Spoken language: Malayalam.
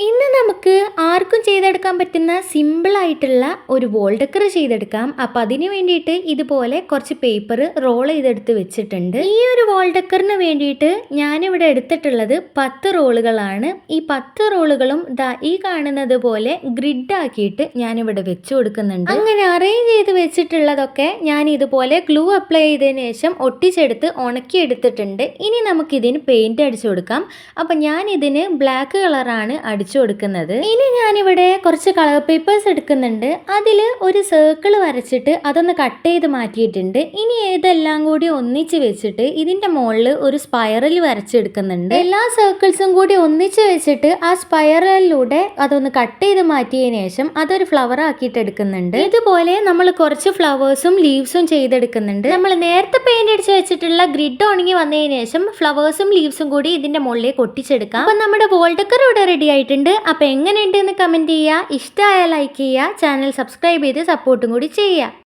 ഇന്ന് നമുക്ക് ആർക്കും ചെയ്തെടുക്കാൻ പറ്റുന്ന സിമ്പിളായിട്ടുള്ള ഒരു വോൾ ഡെക്കർ ചെയ്തെടുക്കാം. അപ്പോൾ അതിന് വേണ്ടിയിട്ട് ഇതുപോലെ കുറച്ച് പേപ്പർ റോൾ ചെയ്തെടുത്ത് വെച്ചിട്ടുണ്ട്. ഈ ഒരു വോൾ ഡെക്കറിന് വേണ്ടിയിട്ട് ഞാനിവിടെ എടുത്തിട്ടുള്ളത് 10 റോളുകളാണ്. ഈ 10 റോളുകളും ഈ കാണുന്നത് പോലെ ഗ്രിഡ് ആക്കിയിട്ട് ഞാനിവിടെ വെച്ചു കൊടുക്കുന്നുണ്ട്. അങ്ങനെ അറേഞ്ച് ചെയ്ത് വെച്ചിട്ടുള്ളതൊക്കെ ഞാൻ ഇതുപോലെ ഗ്ലൂ അപ്ലൈ ചെയ്തതിന് ശേഷം ഒട്ടിച്ചെടുത്ത് ഉണക്കി എടുത്തിട്ടുണ്ട്. ഇനി നമുക്കിതിന് പെയിന്റ് അടിച്ചു കൊടുക്കാം. അപ്പം ഞാൻ ഇതിന് ബ്ലാക്ക് കളറാണ് അടിച്ചു കൊടുക്കുന്നത്. ഇനി ഞാനിവിടെ കുറച്ച് കളർ പേപ്പേഴ്സ് എടുക്കുന്നുണ്ട്. അതിൽ ഒരു സർക്കിൾ വരച്ചിട്ട് അതൊന്ന് കട്ട് ചെയ്ത് മാറ്റിയിട്ടുണ്ട്. ഇനി ഇതെല്ലാം കൂടി ഒന്നിച്ച് വെച്ചിട്ട് ഇതിന്റെ മുകളിൽ ഒരു സ്പൈറൽ വരച്ചെടുക്കുന്നുണ്ട്. എല്ലാ സർക്കിൾസും കൂടി ഒന്നിച്ച് വെച്ചിട്ട് ആ സ്പൈറലിലൂടെ അതൊന്ന് കട്ട് ചെയ്ത് മാറ്റിയതിനു ശേഷം അതൊരു ഫ്ലവർ ആക്കിയിട്ട് എടുക്കുന്നുണ്ട്. ഇതുപോലെ നമ്മൾ കുറച്ച് ഫ്ലവേഴ്സും ലീവ്സും ചെയ്തെടുക്കുന്നുണ്ട്. നമ്മൾ നേരത്തെ പെയിന്റ് അടിച്ച് വെച്ചിട്ടുള്ള ഗ്രിഡ് ഉണങ്ങി വന്നതിന് ശേഷം ഫ്ലവേഴ്സും ലീവ്സും കൂടി ഇതിന്റെ മുകളിലേക്ക് ഒട്ടിച്ചെടുക്കാം. അപ്പൊ നമ്മുടെ വോൾ ഡെക്കർ ഇവിടെ റെഡി ആയിട്ടുണ്ട്. അപ്പോൾ എങ്ങനെയുണ്ട് എന്ന് കമന്റ് ചെയ്യുക. ഇഷ്ടമായ ലൈക്ക് ചെയ്യുക. ചാനൽ സബ്സ്ക്രൈബ് ചെയ്ത് സപ്പോർട്ടും കൂടി ചെയ്യുക.